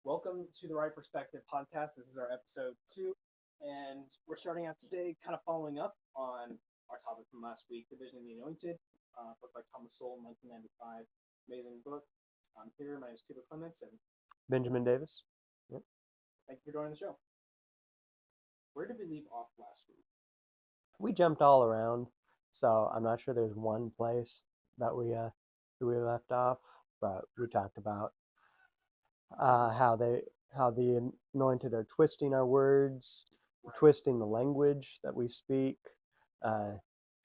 Welcome to the Right Perspective podcast. This is our episode 2, and we're starting out today kind of following up on our topic from last week, The Vision of The Anointed, book by Thomas Sowell, 1995. Amazing book. I'm here. My name is Cuba Clements, and Benjamin Davis. Yep. thank you for joining the show. Where did we leave off last week? We jumped all around, so I'm not sure there's one place that we left off, but we talked about how the anointed are twisting our words, Right. twisting the language that we speak, uh,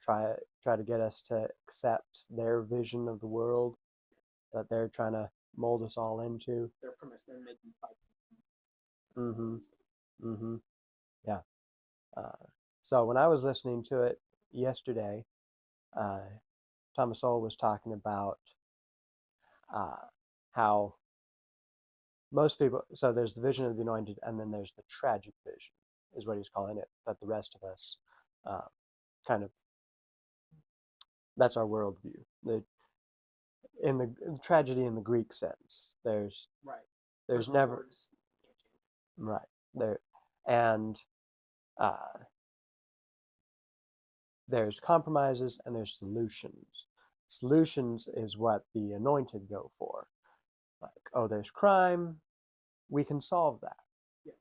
try to get us to accept their vision of the world that they're trying to mold us all into. Their premise, they're making fight. Mm-hmm. Mm-hmm. Yeah. So when I was listening to it yesterday, uh, Thomas Sowell was talking about uh, how most people, so there's the vision of the anointed, and then there's the tragic vision, is what he's calling it, that the rest of us uh, kind of, that's our worldview. In the tragedy in the Greek sense, Right. there's never, right, there, and uh, there's compromises and there's solutions. Solutions is what the anointed go for. Like, oh, there's crime, we can solve that. Yeah.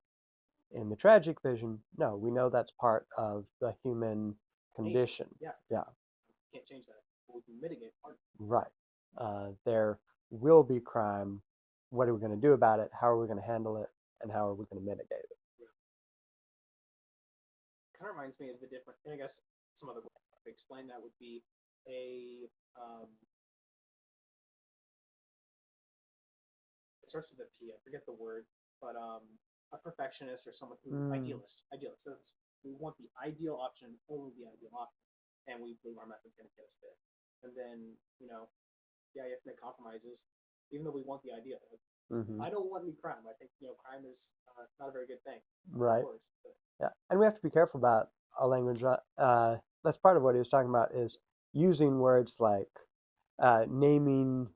In the tragic vision, no, we know that's part of the human condition. Yeah. Yeah. Can't change that. But we can mitigate part. Right. There will be crime. What are we going to do about it? How are we going to handle it? And how are we going to mitigate it? Yeah. Kind of reminds me of the different, and I guess some other way to explain that would be a it starts with a P. I forget the word, but a perfectionist or someone who idealist. So we want the ideal option, only the ideal option, and we believe our method's going to get us there. And then you have to make compromises, even though we want the ideal. I don't want any crime. I think crime is not a very good thing. Right. Of course, but Yeah, and we have to be careful about our language. That's part of what he was talking about is using words like naming.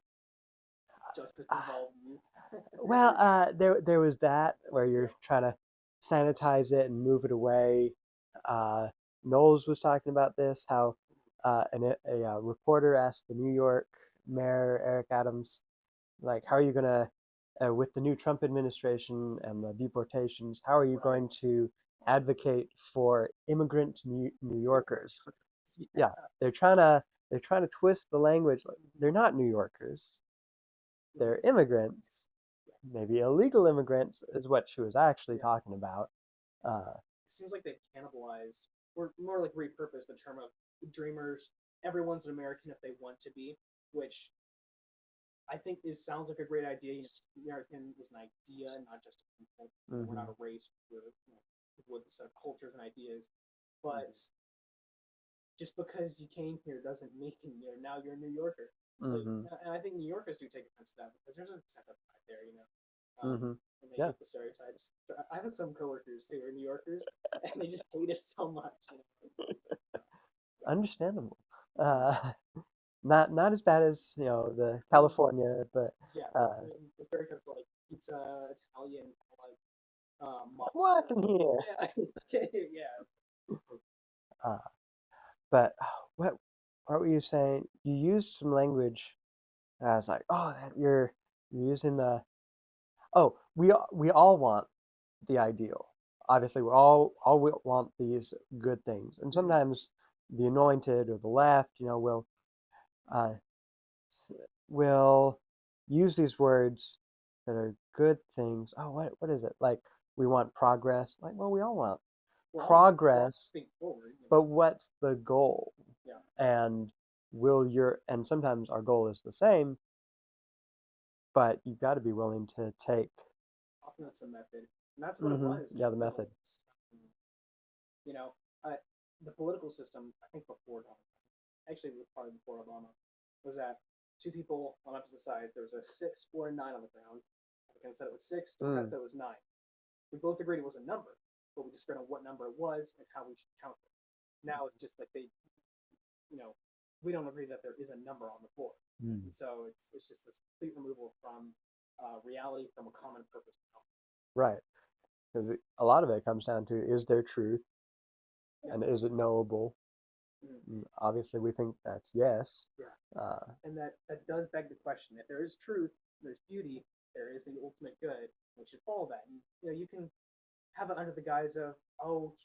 justice involved youth. Well, there was that where you're trying to sanitize it and move it away. Knowles was talking about this, how a reporter asked the New York mayor, Eric Adams, like, how are you going to, with the new Trump administration and the deportations, how are you going to advocate for immigrant New Yorkers? Yeah, they're trying to twist the language. Like, they're not New Yorkers. They're immigrants. Maybe illegal immigrants is what she was actually talking about. It seems like they've cannibalized, or more like repurposed the term of dreamers. Everyone's an American if they want to be, which I think sounds like a great idea. American is an idea, not just a people. We're not a race. We're people with a set of cultures and ideas. But just because you came here doesn't mean now you're a New Yorker. And I think New Yorkers do take offense to that because there's a sense of pride there, and they hate the stereotypes. I have some coworkers who are New Yorkers, and they just hate us so much. Understandable. Not as bad as the California, but It's very kind of like pizza, Italian, like what in here? yeah. But what were you saying? You used some language. I was like, oh, that you're using the. Oh, we all want the ideal. Obviously, we want these good things, and sometimes the anointed or the left, uh, will use these words that are good things. Oh, what is it? Like, we want progress. Like, well, we all want progress, but what's the goal? Yeah. And and sometimes our goal is the same, but you've got to be willing to take. Often that's the method, and that's what it was. Yeah, the method. The political system, I think before Donald Trump, actually probably before Obama, was that two people on opposite sides. There was a 6 or a 9 on the ground. Republicans said it was 6. Democrats said it was 9. We both agreed it was a number, but we disagreed on what number it was and how we should count it. Now it's just like we don't agree that there is a number on the board. So it's just this complete removal from reality from a common purpose. Right. Because a lot of it comes down to, is there truth Yeah. and is it knowable? Mhm. Obviously, we think that's yes. Yeah. Uh, And that does beg the question: if there is truth, there's beauty, there is the ultimate good. We should follow that. And you can have it under the guise of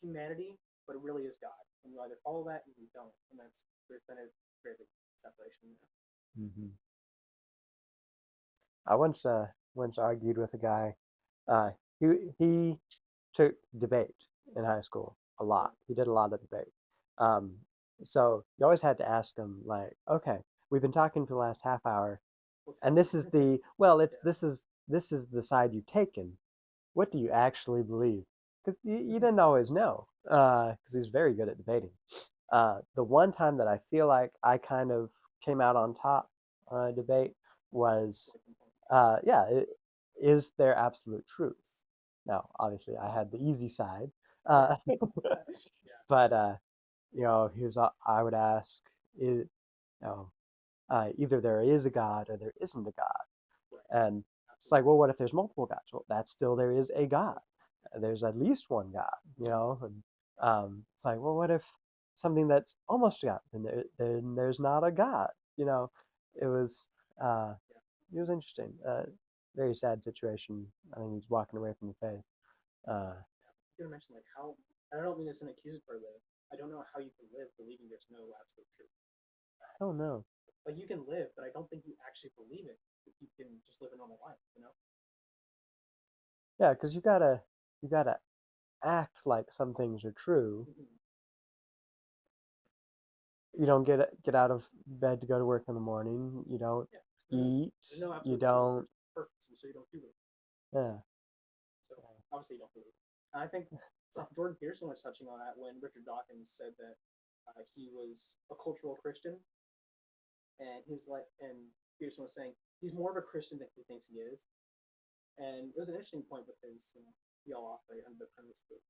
humanity, but it really is God. And you either follow that or you don't. And there's been a very big separation there. mhm. I once argued with a guy. He took debate in high school a lot. He did a lot of debate. Um, so you always had to ask him like, okay, we've been talking for the last half hour, and this is the well, it's this is the side you've taken. What do you actually believe? Because you didn't always know, because he's very good at debating. The one time that I feel like I kind of came out on top on a debate was, is there absolute truth? Now, obviously, I had the easy side, Yeah. but I would ask, you know, either there is a God or there isn't a God, Right. and it's Absolutely. like, well, what if there's multiple gods? Well, that's still there is a God. There's at least one God, and it's like, well, what if something that's almost a God? Then there's not a God, you know. It was uh, it was interesting. Very sad situation. I think he's walking away from the faith. Uh, You're gonna mention like how, and I don't mean this in an accusatory way. I don't know how you can live believing there's no absolute truth. I don't know. Like you can live, but I don't think you actually believe it. You can just live a normal life, Yeah, because you gotta act like some things are true. Mm-hmm. You don't get out of bed to go to work in the morning. You don't Yeah. eat. There's no You absolute truth. don't. There's purpose, and so you don't do it. Yeah. So obviously you don't believe it. And I think Jordan Peterson was touching on that when Richard Dawkins said that he was a cultural Christian, and Peterson was saying he's more of a Christian than he thinks he is. And it was an interesting point because he all operate under the premise that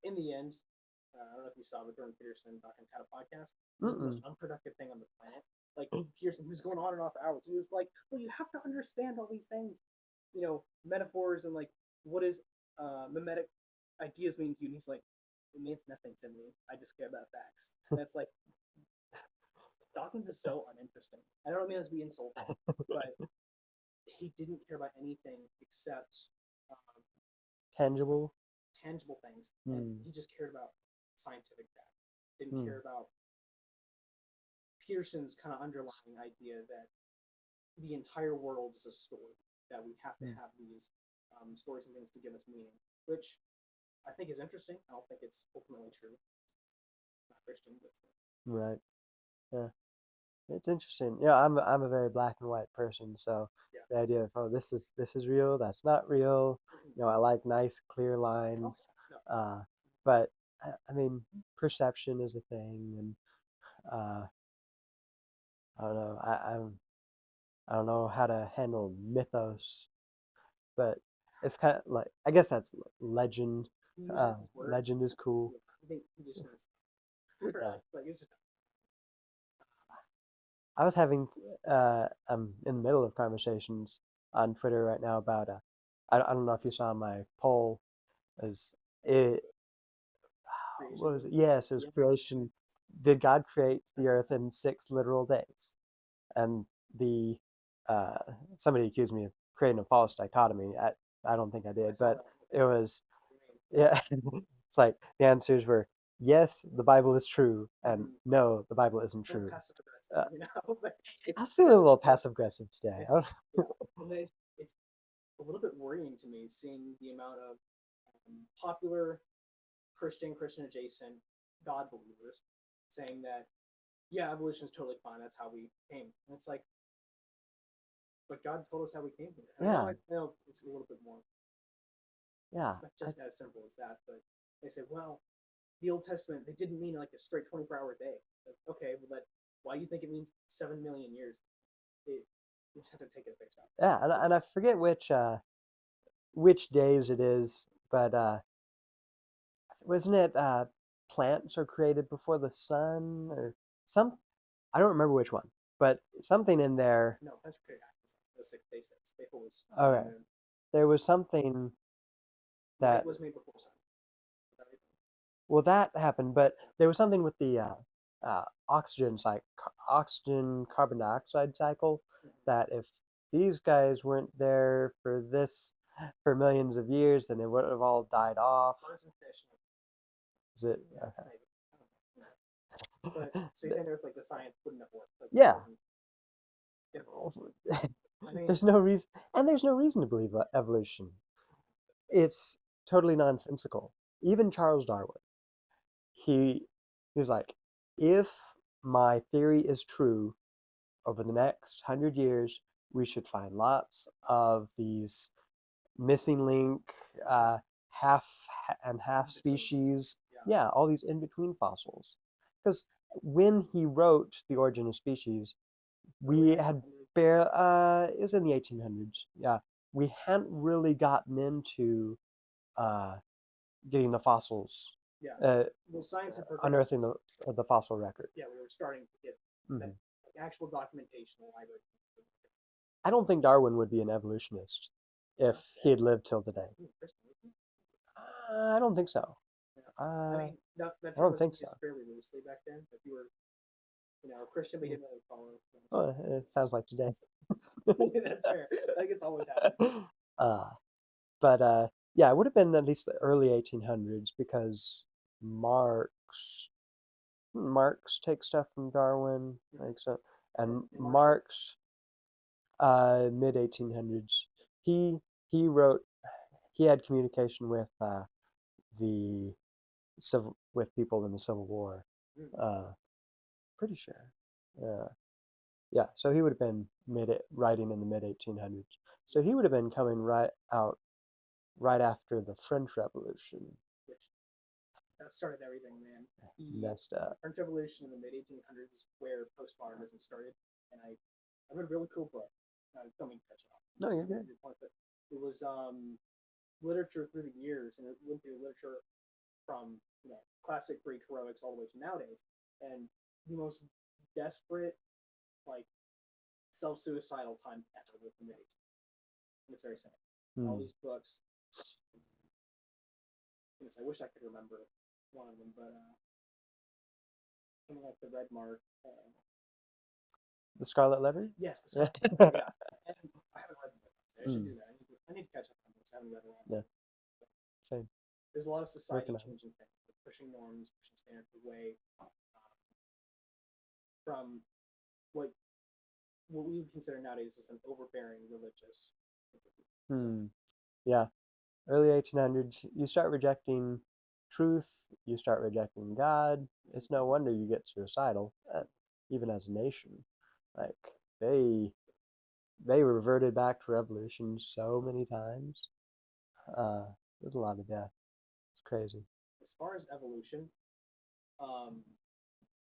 in the end, I don't know if you saw, but Jordan Peterson talking had a podcast. It was the most Mm-mm. unproductive thing on the planet. Like Peterson, who's going on and off hours, he was like, "Well, you have to understand all these things, metaphors and like what is mimetic ideas mean to you." And he's like, "It means nothing to me. I just care about facts." And it's like Dawkins is so uninteresting. I don't mean that to be insulting, but he didn't care about anything except um, Tangible. tangible things, and Hmm. he just cared about scientific fact. Didn't Hmm. care about Pearson's kind of underlying idea that the entire world is a story, that we have to Hmm. have these stories and things to give us meaning, which I think is interesting. I don't think it's ultimately true. Not Christian, but Right. Yeah. It's interesting. Yeah, I'm a very black and white person, so yeah. the idea of, oh, this is real, that's not real. I like nice clear Oh, lines. no. Uh, but I mean, perception is a thing, and uh, I don't know. I don't know how to handle mythos, but it's kind of like, I guess that's legend. He uses these words. Legend is cool. I think he just means Yeah. like it's just I was I'm in the middle of conversations on Twitter right now about I don't know if you saw my poll. Is it creation. what was it? Yes, it was Yeah. creation. Did God create the earth in 6 literal days? And the uh, somebody accused me of creating a false dichotomy. I don't think I I did, saw but that. it was, yeah. It's like the answers were yes, the Bible is true, and Mm-hmm. no, the Bible isn't A little true. passive Uh, aggressive, but I it's was feeling a little passive aggressive today. it's yeah, and it's a little bit worrying to me seeing the amount of popular Christian adjacent God believers saying that yeah, evolution is totally fine. That's how we came. And it's like, but God told us how we came here. And Yeah, I know it's a little bit more yeah, not just as simple as that, but they say, well, the Old Testament they didn't mean like a straight 24-hour day. Like, okay, well, why do you think it means 7 million years? It, you just have to take it at face value. yeah, and I forget which days it is, but wasn't it plants are created before the sun or some? I don't remember which one, but something in there. No, that's great. the sixth day six. Day 4 was sun Okay. and moon. There was something Light that was made before sun. well that happened, but there was something with the oxygen carbon dioxide cycle that if these guys weren't there for millions of years, then it would have all died off. Birds and fish. Is it? Yeah, Okay. maybe. I don't know. But so you're saying there's like the science wouldn't have worked. Like, Yeah. I mean, There's no reason to believe evolution. It's totally nonsensical. Even Charles Darwin, he was like, if my theory is true, over the next 100 years, we should find lots of these missing link, half and half species. Yeah, all these in between fossils. Because when he wrote The Origin of Species, we had it was in the 1800s. Yeah, we hadn't really gotten into getting the fossils, yeah. Well, science had progressed. unearthing the fossil record. Yeah, we were starting to get that, like, actual documentation in the library. I don't think Darwin would be an evolutionist if he had lived till today. I don't think so. I mean, that I term don't was think used so. fairly loosely back then. If you were, a Christian, but you didn't really follow. Oh, it sounds like today. That's fair. Like it's always happened. But yeah, it would have been at least the early 1800s because Marx takes stuff from Darwin, like so, and Marx mid 1800s. He wrote. He had communication with with people in the Civil War. Pretty sure. Yeah. So he would have been writing in the mid 1800s. So he would have been coming right after the French Revolution. Which that started everything, man. Messed up. French Revolution in the mid 1800s is where postmodernism started, and I read a really cool book. Don't mean to cut you off. No, you're good. It was literature through the years, and it went through literature from classic Greek heroics all the way to nowadays, and the most desperate, like, self-suicidal time ever was the mid 1800s. And it's very sad. All these books. I wish I could remember one of them, but something like the Red Mark. The Scarlet Letter? Yes, the Scarlet Letter. Yeah. And I haven't read them. I should do that. I need to catch up on books. I haven't read a lot. Yeah. Same. There's a lot of society-changing things, like pushing norms, pushing standards away from what we would consider nowadays as an overbearing religious. Yeah. Early 1800s, you start rejecting truth, you start rejecting God. It's no wonder you get suicidal, even as a nation. Like they reverted back to revolution so many times. There's a lot of death. It's crazy. As far as evolution,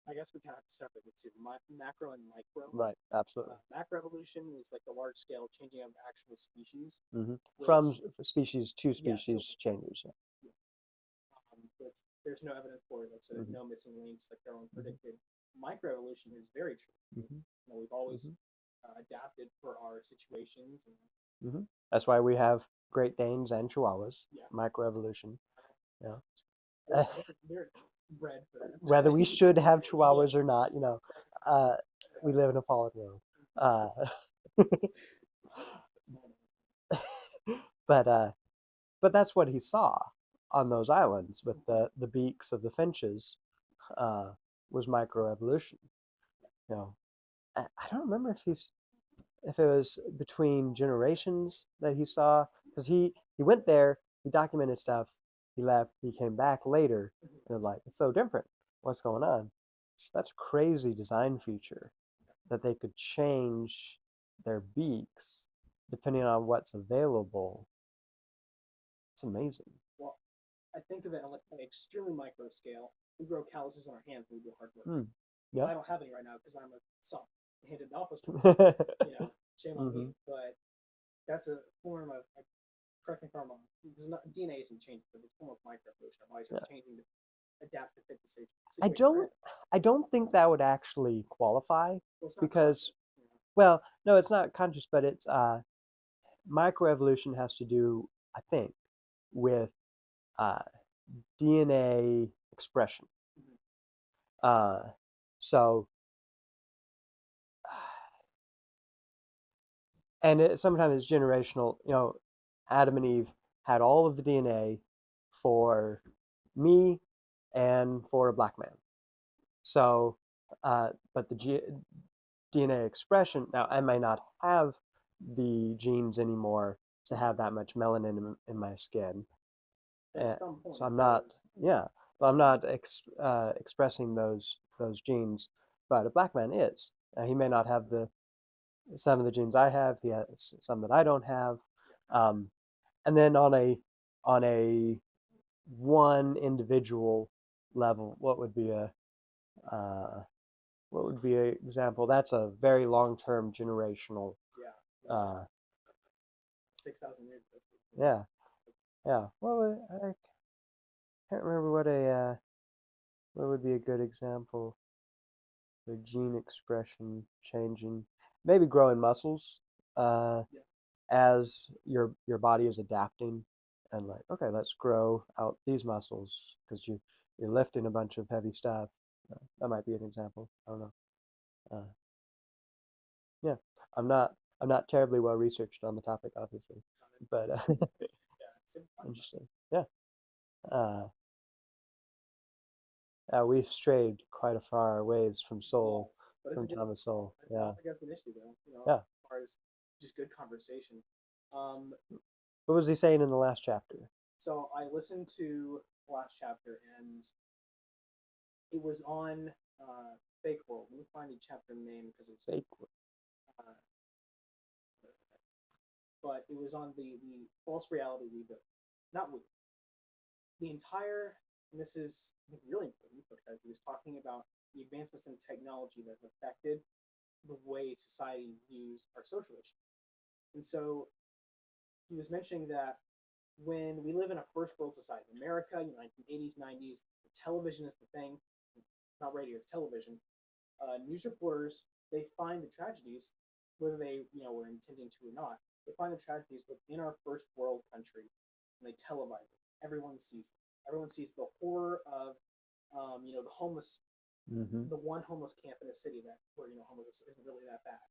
I guess we kind of have to separate the two, macro and micro. Right, absolutely. Macroevolution is like the large scale changing of actual species. From species to species changes. Yeah. There's no evidence for it. Like, so there's no missing links like they're predicted. Microevolution is very true. We've always adapted for our situations. That's why we have Great Danes and Chihuahuas. Yeah. Microevolution. Yeah. They're bred for that. Whether we should have Chihuahuas or not, we live in a fallen world. But that's what he saw on those islands with the beaks of the finches, was microevolution. I don't remember if it was between generations that he saw, because he went there, he documented stuff, he left, he came back later, and like, it's so different. What's going on? That's a crazy design feature that they could change their beaks depending on what's available. It's amazing. Well, I think of it on like an extremely micro scale. We grow calluses on our hands when we do hard work. Yeah. I don't have any right now because I'm a soft-handed alpha. Shame on me. But that's a form of, correct me if I'm wrong, because DNA isn't changing, but it's a form of microevolution. Our bodies are changing to adapt to fit the situation. I don't think that would actually qualify, because well, no, it's not conscious, but it's microevolution has to do, I think, with uh, DNA expression. Mhm. Uh, so, and sometimes it's generational. Adam and Eve had all of the DNA for me and for a black man. So, but the DNA expression, now I may not have the genes anymore to have that much melanin in my skin. At some point, So I'm not, there's- yeah, so I'm not expressing those genes, but a black man is. He may not have some of the genes I have. He has some that I don't have. Um, and then on a one individual level, uh, what would be an example? That's a very long-term generational. yeah, Uh, 6,000 years. yeah, yeah. I can't remember what would be a good example for gene expression changing. Maybe growing muscles. Yeah. As your body is adapting and like, okay, let's grow out these muscles because you're lifting a bunch of heavy stuff. That might be an example. I don't know. uh, yeah, i'm not I'm not terribly well researched on the topic, obviously, but Yeah, same time. interesting. Yeah. uh, we've strayed quite a far ways from Soul, But it's from a good. Thomas Sowell. I Yeah. don't think that's an issue though. Yeah. As far as just good conversation. Um, What was he saying in the last chapter? so I listened to the last chapter and it was on Fake World. Let me find the chapter name because it's Fake. uh, but it was on the false reality we built. Not we. The entire, and this is really important because he was talking about the advancements in technology that have affected the way society views our social issues. And so he was mentioning that when we live in a first world society, America, 1980s, 90s, television is the thing, not radio, it's television. News reporters, they find the tragedies, whether they were intending to or not, they find the tragedies within our first world country, and they televise it. Everyone sees it. Everyone sees the horror of, the homeless, Mm-hmm. the one homeless camp in a city that where homeless isn't really that bad.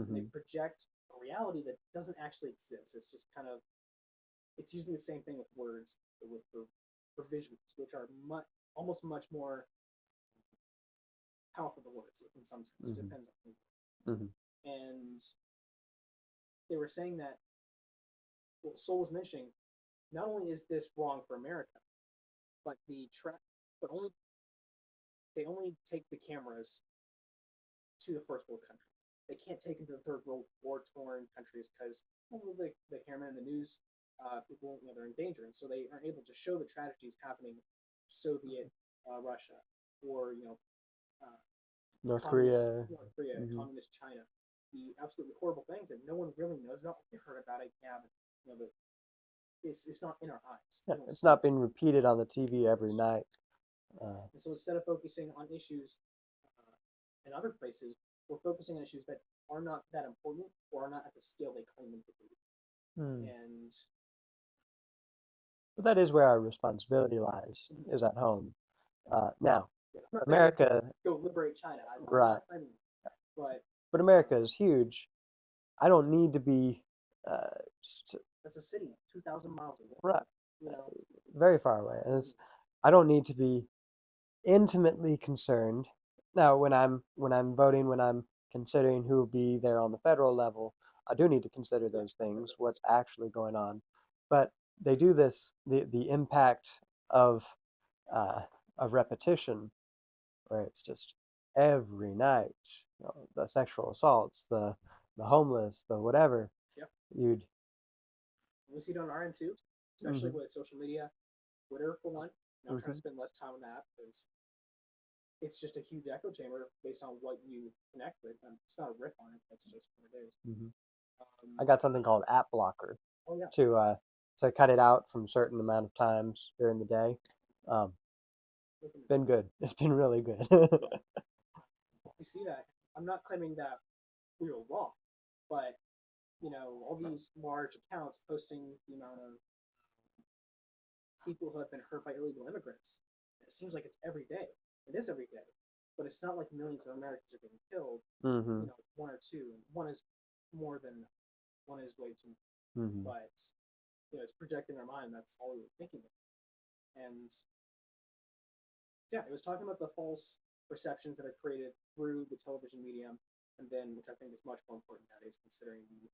And they Mm-hmm. project a reality that doesn't actually exist. It's just kind of it's using the same thing with words, with for visuals, which are almost much more powerful than words in some sense. It Mm-hmm. depends on Mm-hmm. and they were saying that what Soul was mentioning, not only is this wrong for America, but but only they only take the cameras to the first world countries. They can't take them to the third world war torn countries because the camera and the news people they're in danger, and so they aren't able to show the tragedies happening in Soviet Russia or uh, North communist Korea. North Korea, Mm-hmm. communist China, the absolutely horrible things that no one really knows about. They've heard about it, yeah, but it's not in our eyes. Yeah, it's not being repeated on the TV every night. And so instead of focusing on issues in other places, we're focusing on issues that are not that important or are not at the scale they claim them to be. Hmm. And But that is where our responsibility lies, is at home. Now, America, go liberate China. I'm right? not claiming, but But America is huge. I don't need to be just that's a city 2,000 miles away. right, You know, very far away. I don't need to be intimately concerned. Now, when I'm voting, when I'm considering who will be there on the federal level, I do need to consider those things, what's actually going on. But they do this, the impact of uh, of repetition, where it's just every night, the sexual assaults, the homeless, the whatever. yep. You'd. We see it on our end too, especially Mm-hmm. with social media, Twitter for one. I'm trying Mm-hmm. to spend less time on that because it's just a huge echo chamber based on what you connect with. And it's not a rip on it. That's just what it is. Mm-hmm. I Um, got something called app blocker oh yeah, to cut it out from certain amount of times during the day. Um, been good. It's been really good. you see that. I'm not claiming that we were wrong. But all these large accounts posting the amount of people who have been hurt by illegal immigrants. It seems like it's every day. It is every day, but it's not like millions of Americans are getting killed. Mm-hmm. One or two. One is more than one is way too. Mm-hmm. But it's projected in our mind. That's all we were thinking of. And yeah, it was talking about the false perceptions that are created through the television medium, and then which I think is much more important nowadays, considering the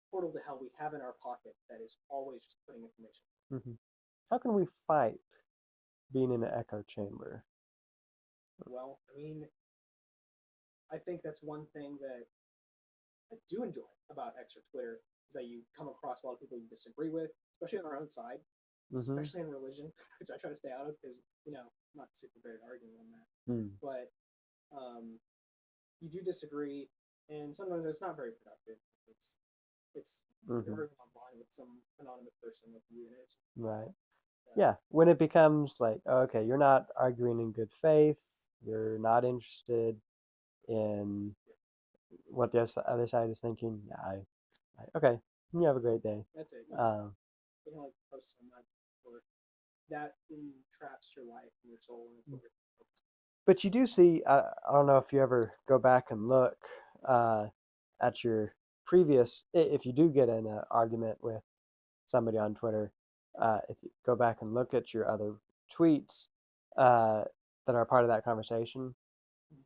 portal to hell we have in our pocket that is always just putting information. Mm-hmm. How can we fight being in an echo chamber? Well, I think that's one thing that I do enjoy about X or Twitter is that you come across a lot of people you disagree with, especially on our own side, Mm-hmm. especially in religion, which I try to stay out of because I'm not super great at arguing on that. Mm. But you do disagree, and sometimes it's not very productive. It's Mm-hmm. you're online with some anonymous person with you, and it's Right. Yeah, when it becomes like, okay, you're not arguing in good faith, you're not interested in what the other side is thinking. Yeah, okay, you have a great day. That's it. You can post so much, or that entraps your life and your soul. But you do see, I don't know if you ever go back and look at your previous, if you do get in an argument with somebody on Twitter, if you go back and look at your other tweets that are part of that conversation,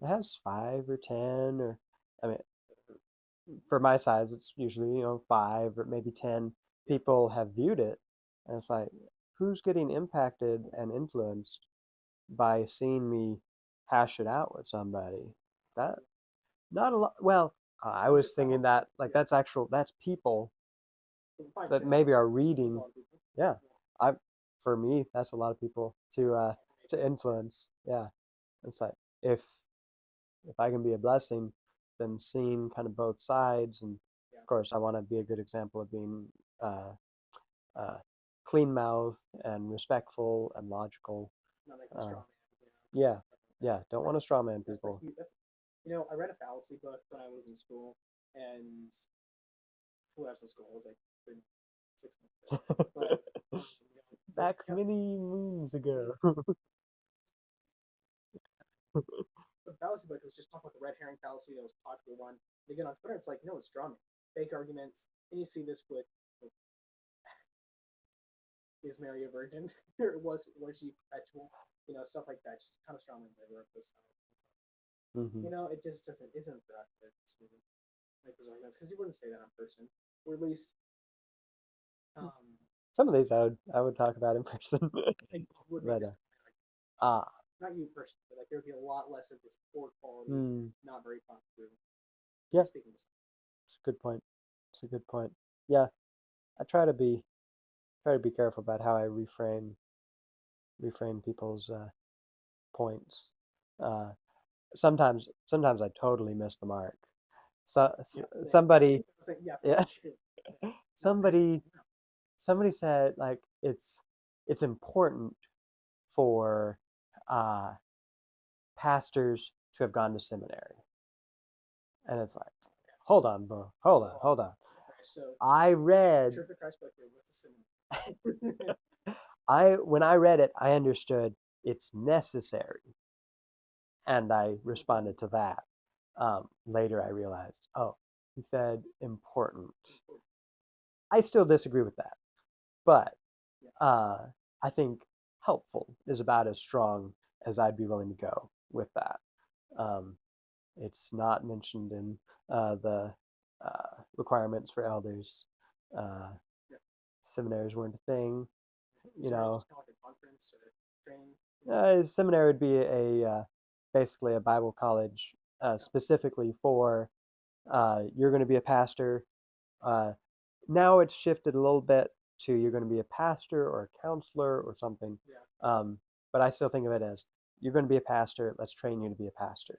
it has 5 or 10, or I mean, for my size, it's usually 5 or maybe 10 people have viewed it, and it's like, who's getting impacted and influenced by seeing me hash it out with somebody? That not a lot. Well, I was thinking that like that's people that maybe are reading. Yeah, I for me that's a lot of people to influence. Yeah, it's like if I can be a blessing, then seeing kind of both sides, and of course I want to be a good example of being uh, uh, clean mouthed and respectful and logical. Yeah, yeah, don't want to straw man people. I read a fallacy book when I was in school, and when I was in school, it was like 6 months ago. But, back many moons ago. The fallacy book was just talking about the red herring fallacy that was a popular one. And again, on Twitter, it's like, it's drama, fake arguments. And you see this with is Mary a virgin? Or was she perpetual? Stuff like that. Just kind of strong in favor of this. Mm-hmm. It just isn't productive to make those arguments because you wouldn't say that in person, or at least some of these I would talk about in person. But not you personally, but like there would be a lot less of this poor quality, not very popular. Yeah, it's a good point. It's a good point. Yeah, I try to be careful about how I reframe people's points. Sometimes I totally miss the mark. So somebody, yeah, somebody said like it's important for pastors to have gone to seminary, and it's like, hold on, bro, hold on. I read. When I read it, I understood it's necessary, and I responded to that. Later, I realized, oh, he said important. I still disagree with that, but I think helpful is about as strong as I'd be willing to go with that. It's not mentioned in the requirements for elders. Seminaries weren't a thing, seminary would be basically a Bible college specifically for you're going to be a pastor. Now it's shifted a little bit to you're going to be a pastor or a counselor or something. But I still think of it as you're going to be a pastor. Let's train you to be a pastor.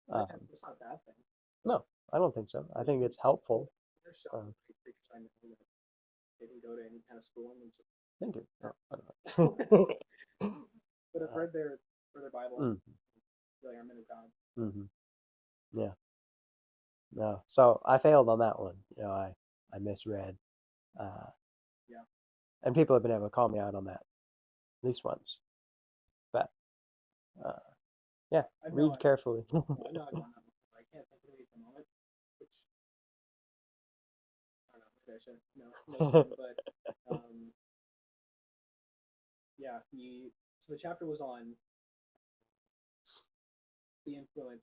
It's not a bad thing. No, I don't think so. I think it's helpful. They can go to any kind of school and just. Thank you. But I've read their Bible. Really, I'm in God. Mm-hmm. Yeah. No. So I failed on that one. I misread. Uh, Yeah, and people have been able to call me out on that at least once. But uh, yeah, I know read carefully. I know I've done that before. I can't think of it at the moment, which I don't know. Maybe I should know soon, but um, yeah, so the chapter was on the influence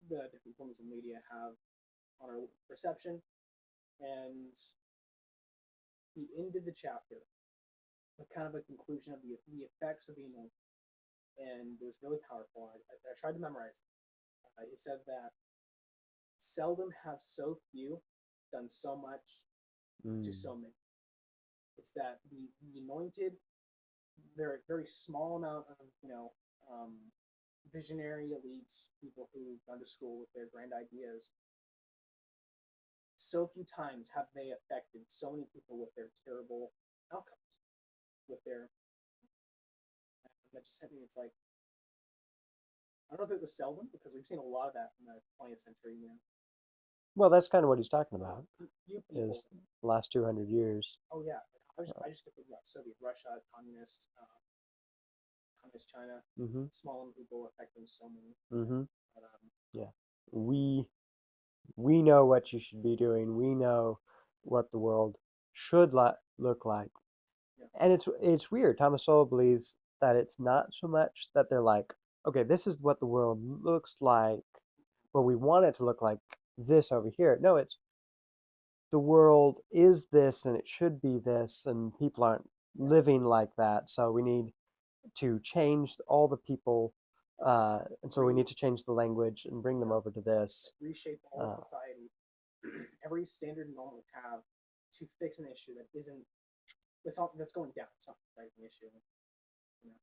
the different forms of media have on our perception, and he ended the chapter with kind of a conclusion of the effects of the anointing, and it was really powerful. I tried to memorize it. He said that seldom have so few done so much to Mm, so many. It's that the anointed, they're a very small amount of um, visionary elites, people who've gone to school with their grand ideas. So few times have they affected so many people with their terrible outcomes, with their that just hit me. It's like I don't know if it was seldom because we've seen a lot of that in the 20th century. well, that's kind of what he's talking about. You people. Is the last 200 years. Oh yeah, I just think about Soviet Russia, communist China, Mm-hmm. small people affecting so many. Mm-hmm. But, Yeah. We know what you should be doing. We know what the world should look like. yeah, And it's weird. Thomas Sowell believes that it's not so much that they're like, okay, this is what the world looks like, but we want it to look like this over here. No, it's the world is this and it should be this, and people aren't yeah, living like that. So we need to change all the people, and so we need to change the language and bring them yeah, over to this. reshape all of Uh, society, every standard norm we have to fix an issue that isn't that's going down. It's not right an issue. You know,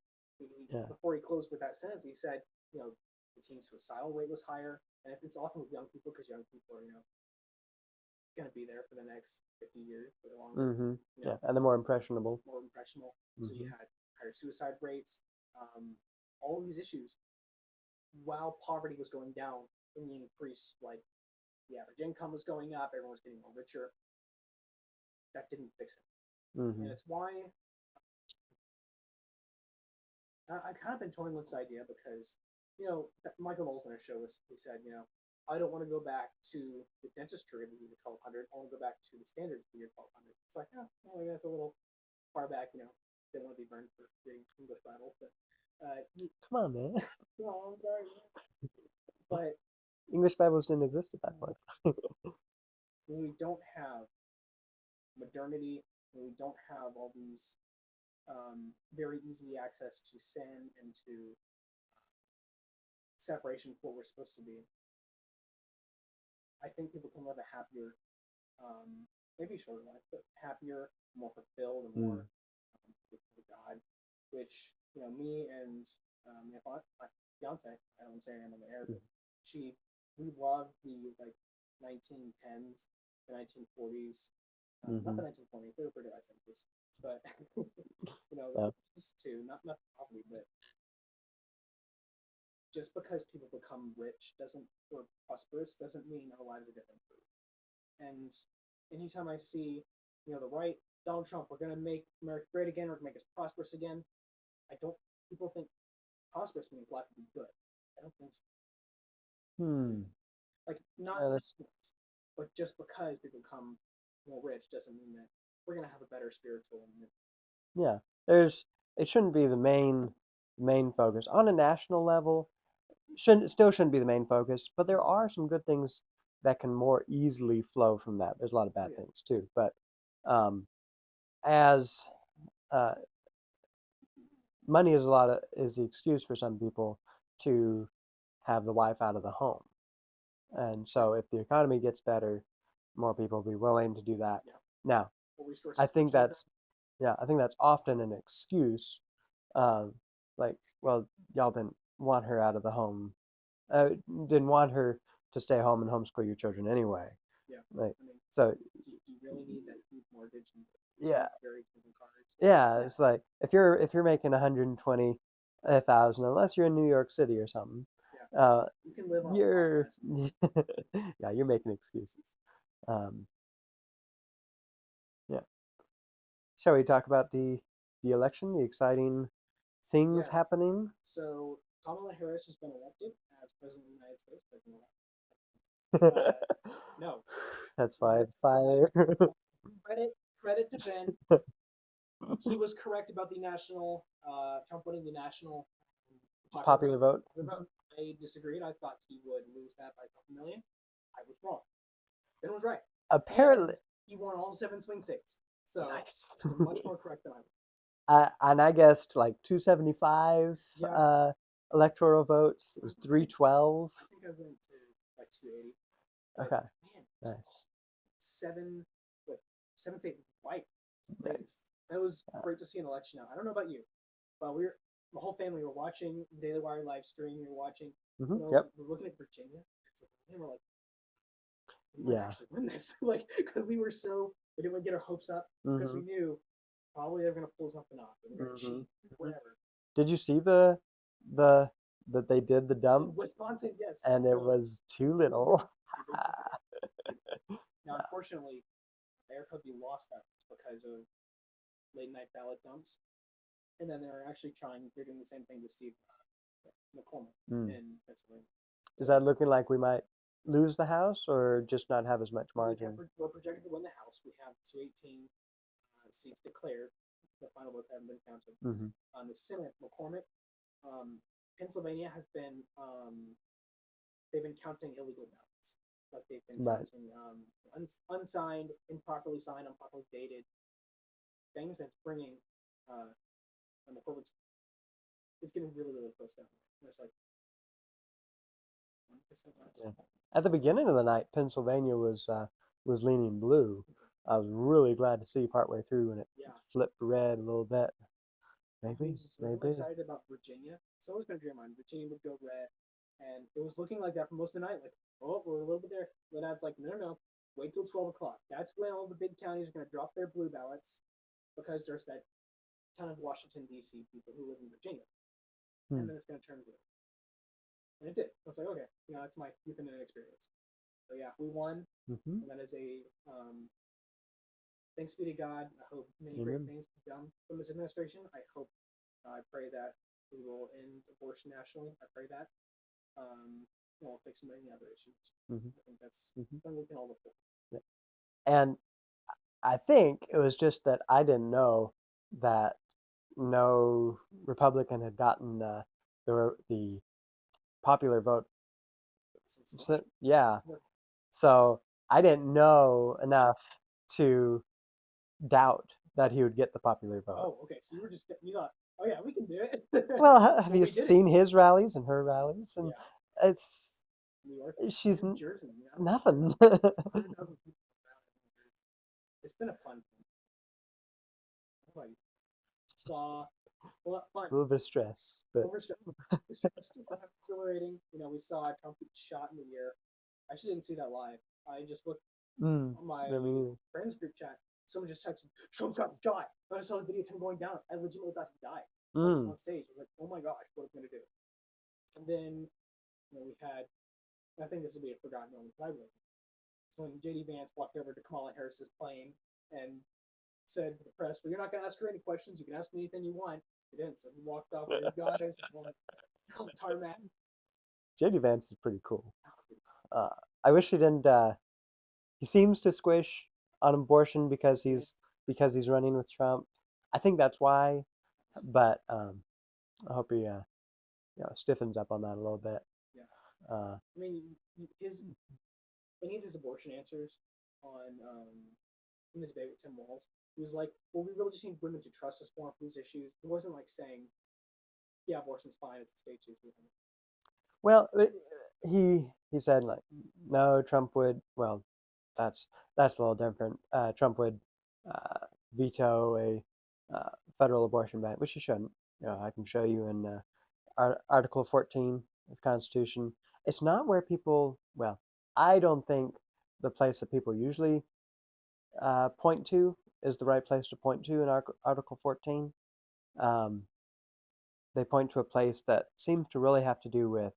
yeah, before he closed with that sentence, he said, the teen suicidal rate was higher, and it's often with young people because young people are going to be there for the next 50 years or longer. mm-hmm, You yeah, know, and they're more impressionable. more impressionable. So you Mm-hmm, had higher suicide rates, all these issues, while poverty was going down in the increase, like the average income was going up, everyone was getting more richer. That didn't fix it, mm-hmm, and it's why I've kind of been toying with this idea because Michael Knowles on our show he said I don't want to go back to the dentistry of the year 1200. I want to go back to the standards of the year 1200. It's like, well, that's a little far back. Didn't want to be burned for reading English Bible, but come on, man. no, I'm sorry, but English Bibles didn't exist at that point. when we don't have modernity, when we don't have all these very easy access to sin and to separation from what we're supposed to be, I think people can live a happier, maybe shorter life, but happier, more fulfilled, and more Mm, with God. Which me and my fiance, I don't say I'm on the air, but we love the like 1910s, the 1940s, not mm-hmm, the 1920s. They were pretty high centuries, but yeah, just two, not poverty, but just because people become rich doesn't or prosperous doesn't mean our lives are going to improve. And anytime I see, the right, Donald Trump, we're going to make America great again, we're going to make us prosperous again. I don't. People think prosperous means life will be good. I don't think so. hmm. Like not, Yeah, that's but just because people become more rich doesn't mean that we're going to have a better spiritual. yeah. It shouldn't be the main focus on a national level. Shouldn't be the main focus, but there are some good things that can more easily flow from that. There's a lot of Oh bad yeah, things too, but as uh, money is the excuse for some people to have the wife out of the home, and yeah, so if the economy gets better, more people will be willing to do that. yeah. Now, Or I resources for think children. that's yeah, I think that's often an excuse. Um, like, well, y'all didn't want her out of the home, didn't want her to stay home and homeschool your children anyway. Yeah, Like, I mean, so do you really need that huge mortgage and two yeah, very different cars? yeah, Yeah, it's like if you're making 120,000, unless you're in New York City or something, yeah, You can live on a You're podcast. yeah, you're making excuses. Um, yeah. Shall we talk about the election, the exciting things Yeah. happening? So Kamala Harris has been elected as president of the United States. No, That's fine. Fire. credit credit to Ben. He was correct about the national Trump winning the national Popular vote. vote. I disagreed. I thought he would lose that by a couple million. I was wrong. Ben was right. Apparently, And he won all 7 swing states. So nice. much more correct than I was. And I guessed like 275 Yeah. electoral votes. It was 312. I think I went to like 280. Okay, Man, nice. seven, what, 7 states white. Nice. That was great to see an election now. I don't know about you, but the whole family were watching Daily Wire live stream. We were watching, Yep. we're looking at Virginia. And we're like, we might Yeah. actually win this. Like, because we didn't get our hopes up because we knew probably they're going to pull something off. They're going to cheat, whatever. Did you see that they did the dump? Wisconsin, yes. And it was too little. Now, unfortunately, Maricopa lost that because of late night ballot dumps. And then they're doing the same thing to Steve McCormick in Pennsylvania. Is that looking like we might lose the House or just not have as much margin? We're projected to win the House. We have 218 seats declared. The final votes haven't been counted. On the Senate, McCormick, Pennsylvania has been they've been counting illegal ballots. Like they've been counting unsigned, improperly signed, improperly dated things that's bringing and McCormick's it's getting really, really close down. There's like 1%. At the beginning of the night, Pennsylvania was leaning blue. I was really glad to see partway through when it flipped red a little bit. Maybe. I'm excited about Virginia. It's always been a dream of mine. Virginia would go red, and it was looking like that for most of the night. Like, oh, we're a little bit there. But that's like, no. Wait till 12 o'clock. That's when all the big counties are going to drop their blue ballots because there's that ton of Washington, D.C. people who live in Virginia. And then it's going to turn blue. And it did. I was like, okay, it's my youth and experience. So yeah, we won. And that is a thanks be to God. I hope many great things come from this administration. I pray that we will end abortion nationally. I pray that. We'll fix many other issues. I think that's something we can all look for. Yeah. And I think it was just that I didn't know that no Republican had gotten the popular vote. Yeah. So I didn't know enough to doubt that he would get the popular vote. Oh, okay. So you thought, oh yeah, we can do it. Well, have you seen his rallies and her rallies? And it's New York, she's New Jersey, nothing. It's been a fun thing. Saw fun. A little bit of stress, but It's exhilarating. We saw Trump get shot in the ear. I actually didn't see that live. I just looked on my friends group chat. Someone just texted, Trump got shot. I saw the video of him going down. I legitimately thought he died on stage. I was like, oh my gosh, what am I going to do? And then we had, I think this will be a forgotten moment, but I will. So when J.D. Vance walked over to Kamala Harris's plane and said to the press, well, you're not going to ask her any questions. You can ask me anything you want. He didn't. So he walked off with his guys on the tarmac. J.D. Vance is pretty cool. I wish he didn't. He seems to squish on abortion because he's running with Trump. I think that's why. But I hope he stiffens up on that a little bit. Yeah. I mean, any of his abortion answers on in the debate with Tim Walz, he was like, well, we really just need women to trust us more on these issues. It wasn't like saying, yeah, abortion's fine, it's a state issue. Well, he said like, no, Trump would. Well, that's a little different. Trump would veto a federal abortion ban, which he shouldn't. I can show you in Article 14 of the Constitution. It's not where people. Well, I don't think the place that people usually point to is the right place to point to in Article 14. They point to a place that seems to really have to do with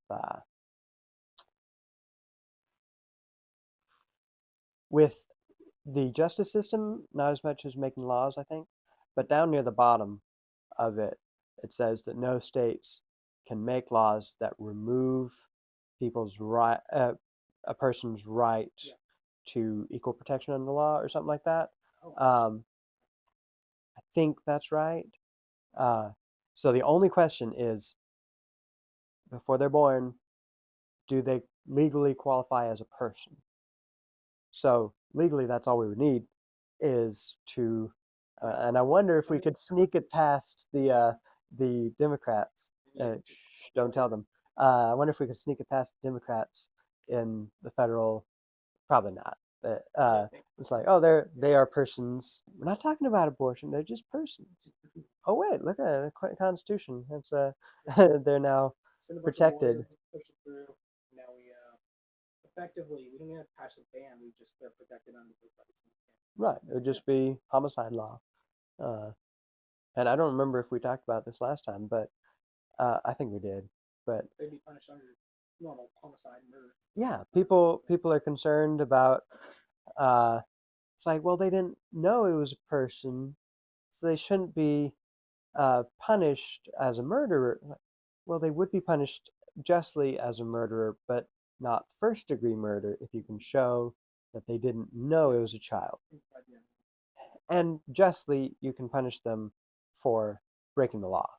with the justice system, not as much as making laws, I think, but down near the bottom of it, it says that no states can make laws that remove people's right, a person's right Yeah. to equal protection under the law or something like that. Oh, I think that's right. So the only question is, before they're born, do they legally qualify as a person? So legally, that's all we would need is to, and I wonder if we could sneak it past the Democrats. Shh, don't tell them. I wonder if we could sneak it past the Democrats in the federal. Probably not. But it's like, oh, they are persons. We're not talking about abortion. They're just persons. Oh wait, look at the Constitution. It's they're now send a bunch of protected. lawyers, push it through. Now we effectively we don't even have to pass a ban. We just they're protected under the rights. Right. It would just be homicide law. Uh, and I don't remember if we talked about this last time, but I think we did. But They'd be punished under normal homicide and murder. yeah, people are concerned about. Uh, it's like, well, they didn't know it was a person, so they shouldn't be punished as a murderer. Well, they would be punished justly as a murderer, but not first degree murder if you can show that they didn't know it was a child. And justly, you can punish them for breaking the law,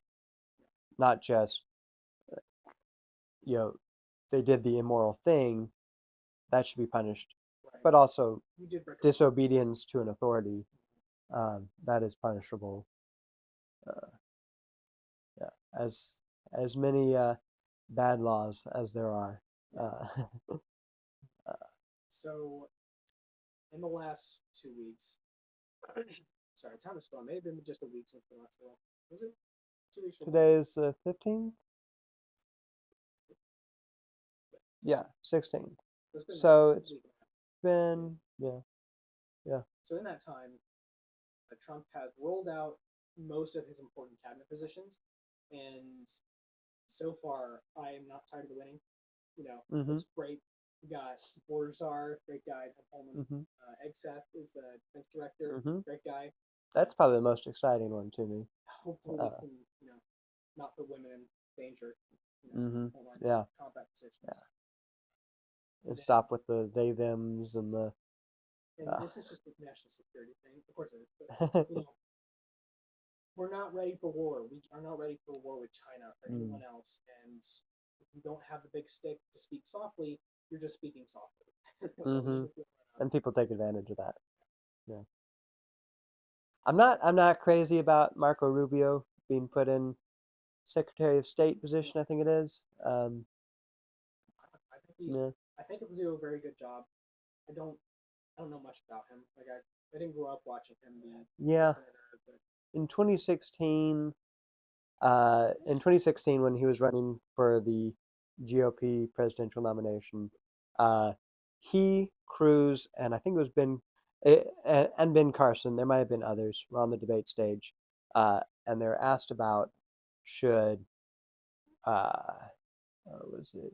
not just, you know, they did the immoral thing, that should be punished, Right. but also You did break disobedience to an authority, that is punishable. Yeah, as many bad laws as there are. Uh, So, in the last 2 weeks, sorry, time is gone. May have been just a week since the last one. Was it 2 weeks? Today is the 15th? Yeah, 16th. So it's been, yeah. So in that time, Trump has rolled out most of his important cabinet positions, and so far, I am not tired of the winning. Mm-hmm. It's great. We got Borzar, great guy. Holman. Mm-hmm. Egseth is the defense director, Mm-hmm. great guy. That's probably the most exciting one to me. Hopefully, we can, not put women in danger. Mm-hmm. Online Yeah. combat positions. Yeah. And stop with the they thems and the. And this is just a national security thing. Of course, it is. But, we're not ready for war. We are not ready for war with China or anyone else. And if you don't have the big stick to speak softly, you're just speaking softly. Mm-hmm. And people take advantage of that. Yeah. I'm not crazy about Marco Rubio being put in Secretary of State position, I think it is. Yeah. I think he'll do a very good job. I don't know much about him. Like I didn't grow up watching him be Yeah. senator, but In 2016, in 2016 when he was running for the GOP presidential nomination, he, Cruz, and I think it was and Ben Carson. There might have been others. Were on the debate stage, and they're asked about should was it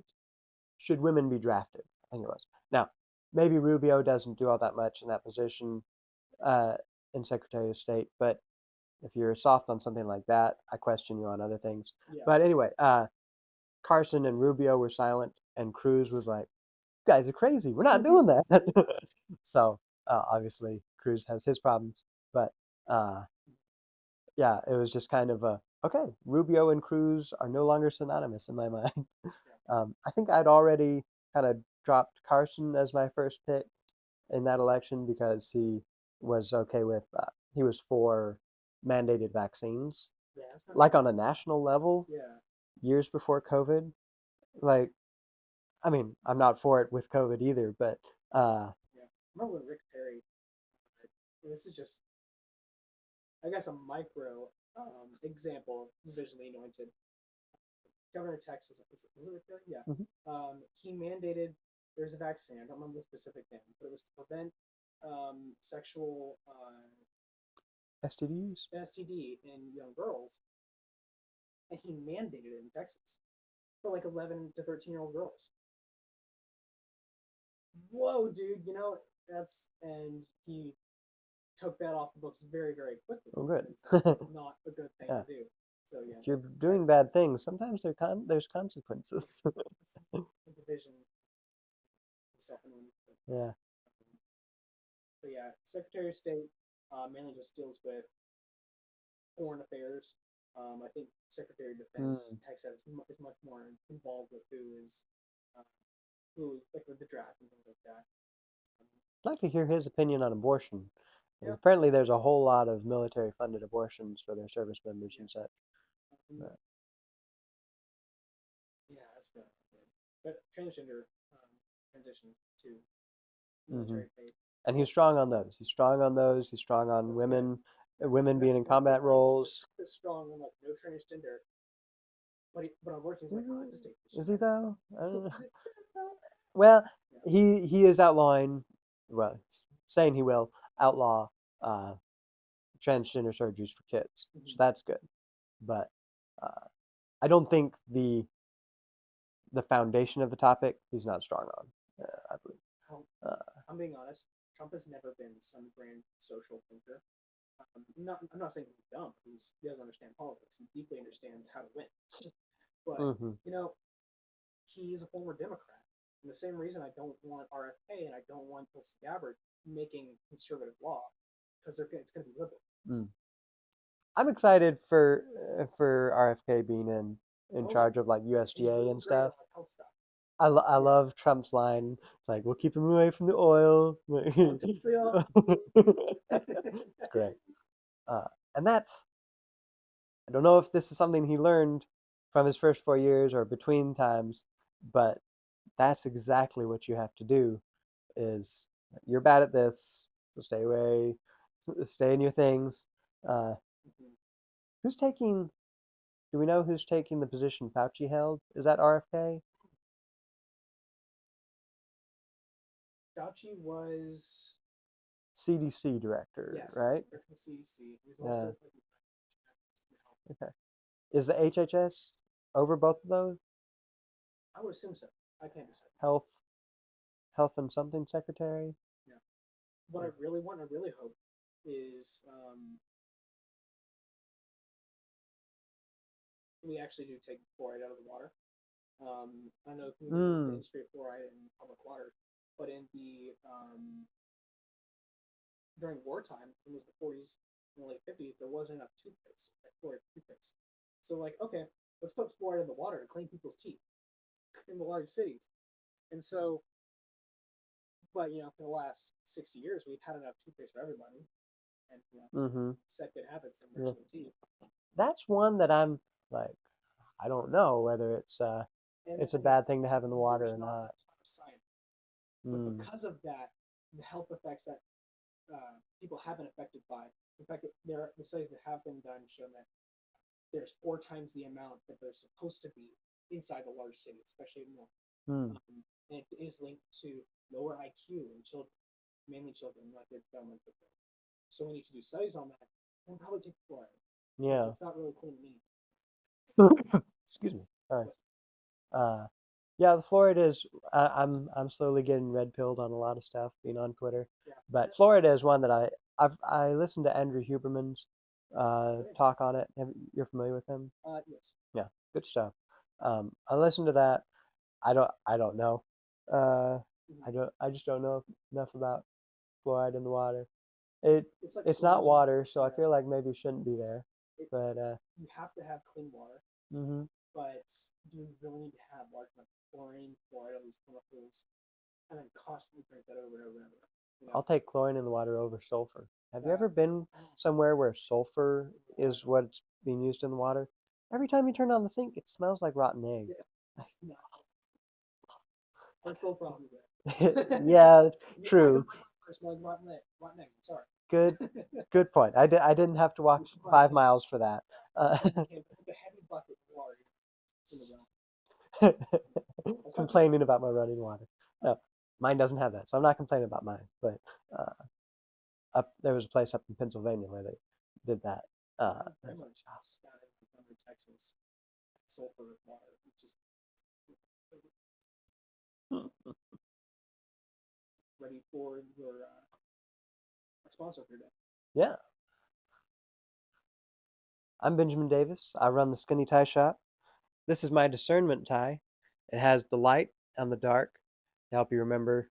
should women be drafted? I think it was. Now, maybe Rubio doesn't do all that much in that position in Secretary of State, but if you're soft on something like that, I question you on other things. yeah. But anyway, Carson and Rubio were silent, and Cruz was like, "You guys are crazy. We're not doing that." So obviously, Cruz has his problems, but yeah, it was just kind of a okay. Rubio and Cruz are no longer synonymous in my mind. I think I'd already kind of dropped Carson as my first pick in that election because he was okay with he was for mandated vaccines, Yeah, like on a national level, yeah. years before COVID. Like, I mean, I'm not for it with COVID either, but Yeah. Remember when Rick Perry? This is just, I guess, a micro example of Vision of the Anointed. Governor of Texas, is it Rick Perry? Yeah. He mandated there's a vaccine. I don't remember the specific name, but it was to prevent sexual STDs. STD in young girls, and he mandated it in Texas for like 11 to 13-year-old girls. Whoa, dude! and he took that off the books very, very quickly. Oh, good. That's not a good thing Yeah. to do. So yeah, If you're doing bad things, sometimes there's consequences. the vision. Yeah. But yeah, Secretary of State mainly just deals with foreign affairs. I think Secretary of Defense is much more involved with uh, like with the draft and things like that. I'd like to hear his opinion on abortion. Yeah. Apparently, there's a whole lot of military-funded abortions for their service members and such. But, yeah, that's right. But transgender transition to military faith. and he's strong on those. He's strong on those. He's strong on women being in combat roles. He's strong on like no transgender. But unfortunately, he's like, oh, it's a state issue. Is he though? I don't know. Well, he is outlawing, well, saying he will outlaw transgender surgeries for kids, so that's good. But I don't think the foundation of the topic he's not strong on. I believe. I'm being honest. Trump has never been some grand social thinker. I'm not saying he's dumb. He doesn't understand politics. He deeply understands how to win. But you know, he's a former Democrat. And the same reason I don't want RFK and I don't want Tulsi Gabbard making conservative law because it's going to be liberal. I'm excited for RFK being in charge of like USDA and stuff. I love Trump's line. It's like, we'll keep him away from the oil. It's great. And that's, I don't know if this is something he learned from his first 4 years or between times, but that's exactly what you have to do. Is you're bad at this, so stay away, stay in your things. Who's taking? Do we know who's taking the position Fauci held? Is that RFK? Fauci was CDC director, yes, right? The CDC. Yeah. Okay. Is the HHS over both of those? I would assume so. I can't decide. Health and something secretary? Yeah. What I really want, I really hope, is we actually do take fluoride out of the water. I know the history of fluoride in public water, but in the during wartime, it was the 40s and the late 50s, there wasn't enough toothpaste, like fluoride toothpaste. So like, okay, let's put fluoride in the water to clean people's teeth in the large cities. And so, but for the last 60 years, we've had enough toothpaste for everybody, and set good habits in brushing teeth. That's one that I'm like, I don't know whether it's a bad thing to have in the water or not. But because of that, the health effects that people have been affected by. In fact, the studies that have been done show that there's 4 times the amount that there's supposed to be inside the large city, especially in north. And it is linked to lower IQ in children, mainly children, like the government. So we need to do studies on that and probably take fluoride. Yeah. It's not really clean meat. Excuse me. Sorry. Yeah, the fluoride is. I'm slowly getting red pilled on a lot of stuff, being on Twitter. Yeah. But fluoride is one that I listened to Andrew Huberman's talk on it. You're familiar with him? Yes. Yeah, good stuff. I listened to that. I don't know. I just don't know enough about fluoride in the water. It's not water, so I feel like maybe it shouldn't be there. But you have to have clean water. But do you really need to have large amounts of chlorine, fluoride, all these chemicals, and then constantly drink that over and over and over? I'll take chlorine in the water over sulfur. Have you ever been somewhere where sulfur is what's being used in the water? Every time you turn on the sink, it smells like rotten egg. Yeah. First world problem. Yeah, true. Smelling rotten egg. I'm sorry. Good point. I didn't have to walk 5 miles for that. Heavy bucket of water in the well. Complaining about my running water. No, mine doesn't have that, so I'm not complaining about mine. But there was a place up in Pennsylvania where they did that. Texas, sulfur water, which is ready for your sponsor for today. Yeah. I'm Benjamin Davis. I run the Skinny Tie Shop. This is my discernment tie. It has the light and the dark to help you remember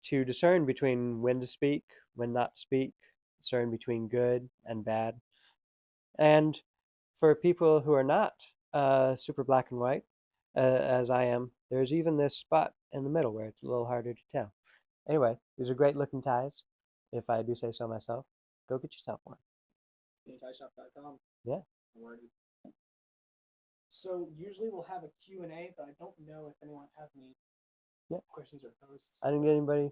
to discern between when to speak, when not to speak, discern between good and bad. And for people who are not super black and white, as I am, there's even this spot in the middle where it's a little harder to tell. Anyway, these are great looking ties. If I do say so myself, go get yourself one. SkinnyTieShop.com. Yeah. Alrighty. So usually we'll have a Q&A, but I don't know if anyone has any questions or posts. I didn't get anybody.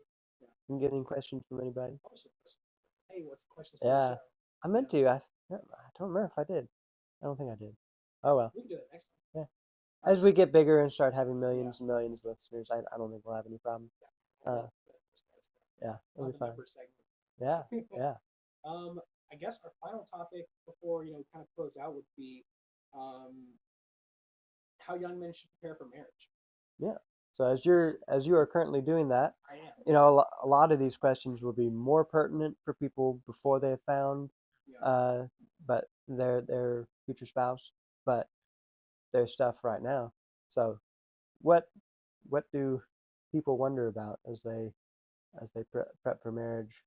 Didn't get any questions from anybody. Hey, what's the questions? Yeah. I meant to. I don't remember if I did. I don't think I did. Oh well. We can do that next time. Yeah. As we get bigger and start having millions and millions of listeners, I don't think we'll have any problem. Yeah, it'll be fun. Yeah, yeah. I guess our final topic before kind of close out would be how young men should prepare for marriage. Yeah. So as you are currently doing that, I am. you know, a lot of these questions will be more pertinent for people before they have found, but their future spouse, but their stuff right now. So, what do people wonder about as they prep for marriage?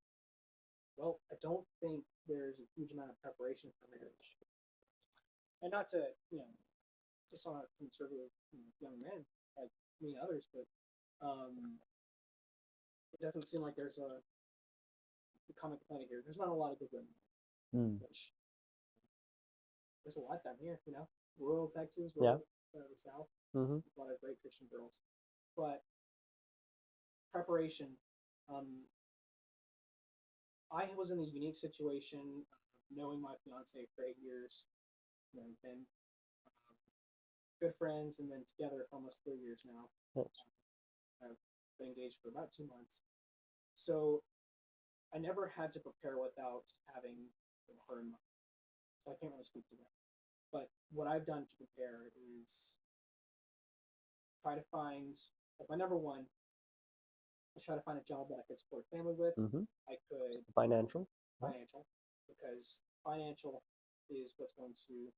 Well, I don't think there's a huge amount of preparation for marriage, and not to just on a conservative young men like me and others, but it doesn't seem like there's a common complaint here. There's not a lot of good women, which there's a lot down here, rural Texas, rural the South, a lot of great Christian girls, but preparation. I was in a unique situation, knowing my fiance for 8 years, been good friends, and then together for almost 3 years now. I've been engaged for about 2 months, so I never had to prepare without having her in mind. So I can't really speak to that. But what I've done to prepare is try to find my number one. I try to find a job that I could support family with. I could financial, because financial is what's going to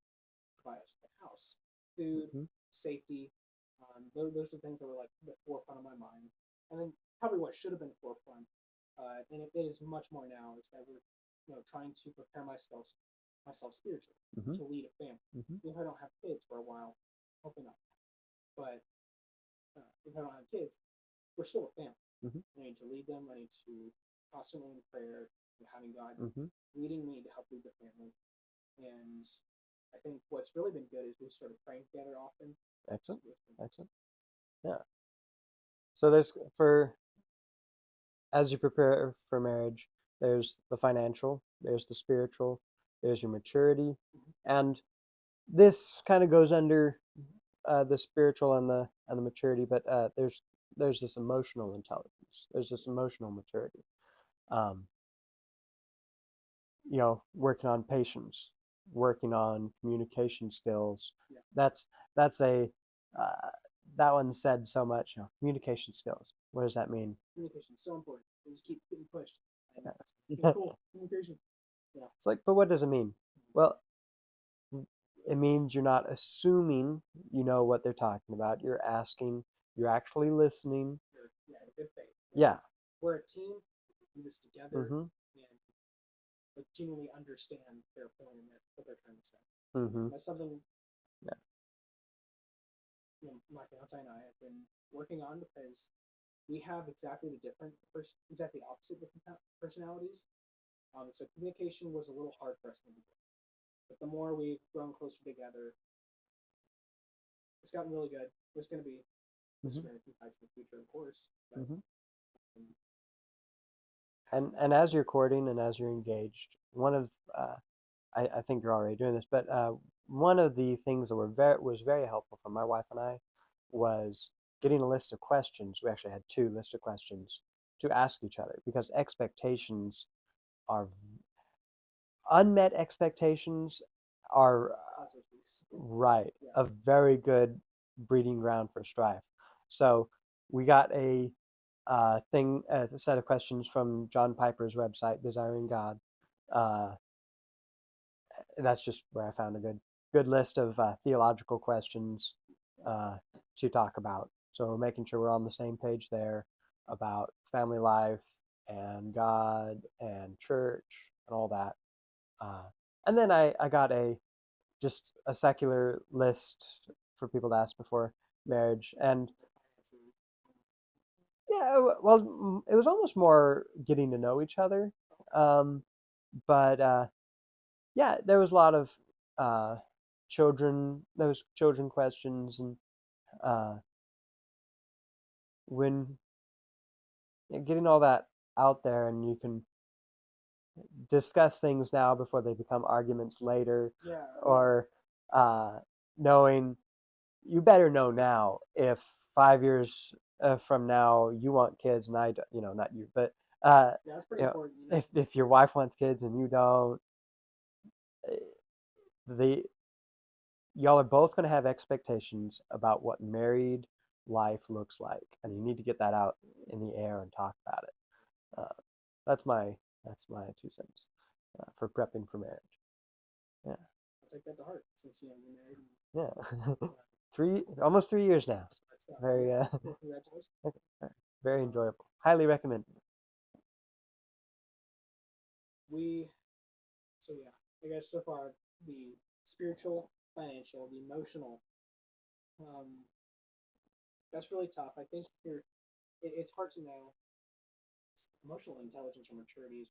provide us with a house, food, safety. Those are things that were like the forefront of my mind, and then probably what should have been the forefront, and it is much more now, is that we're trying to prepare myself spiritually to lead a family. If I don't have kids for a while, hopefully not, but if I don't have kids, we're still a family. I need to lead them. I need to constantly in prayer and having God leading me to help lead the family. And I think what's really been good is we started praying together often. Excellent. Yeah. So as you prepare for marriage, there's the financial, there's the spiritual, there's your maturity, and this kind of goes under the spiritual and the maturity, but there's this emotional intelligence, there's this emotional maturity. Working on patience, working on communication skills. That's a that one said so much. Communication skills. What does that mean? Communication is so important. We just keep getting pushed. Cool. Communication. Yeah. It's like, but what does it mean? Well, it means you're not assuming you know what they're talking about. You're asking. You're actually listening. Good faith. Yeah. We're a team. We do this together, and genuinely understand their point and what they're trying to say. That's something. My fiance and I have been working on, because we have exactly opposite different personalities. So communication was a little hard for us in the beginning, but the more we've grown closer together, it's gotten really good. There's going to be disagreements in the future, of course. But, and as you're courting and as you're engaged, one of I think you're already doing this, but one of the things that was very helpful for my wife and I was getting a list of questions. We actually had 2 lists of questions to ask each other, because unmet expectations are a very good breeding ground for strife. So we got a a set of questions from John Piper's website, Desiring God. Uh, that's just where I found a good list of theological questions to talk about. So making sure we're on the same page there about family life and God and church and all that. And then I got just a secular list for people to ask before marriage. And yeah, well, it was almost more getting to know each other. Um, but yeah, there was a lot of uh, those children questions, and uh, when getting all that out there, and you can discuss things now before they become arguments later, Yeah. or knowing you better know now if 5 years from now you want kids and I, not you, but Yeah, that's pretty important. if your wife wants kids and you don't, eh, the y'all are both going to have expectations about what married life looks like, and you need to get that out in the air and talk about it. Uh, that's my 2 cents for prepping for marriage. Yeah. I'll take that to heart since you're married. Yeah. Almost 3 years now. Very Congratulations. very enjoyable. Highly recommend. So yeah, I guess so far the spiritual, financial, the emotional, um, that's really tough. I think it's hard to know emotional intelligence or maturity.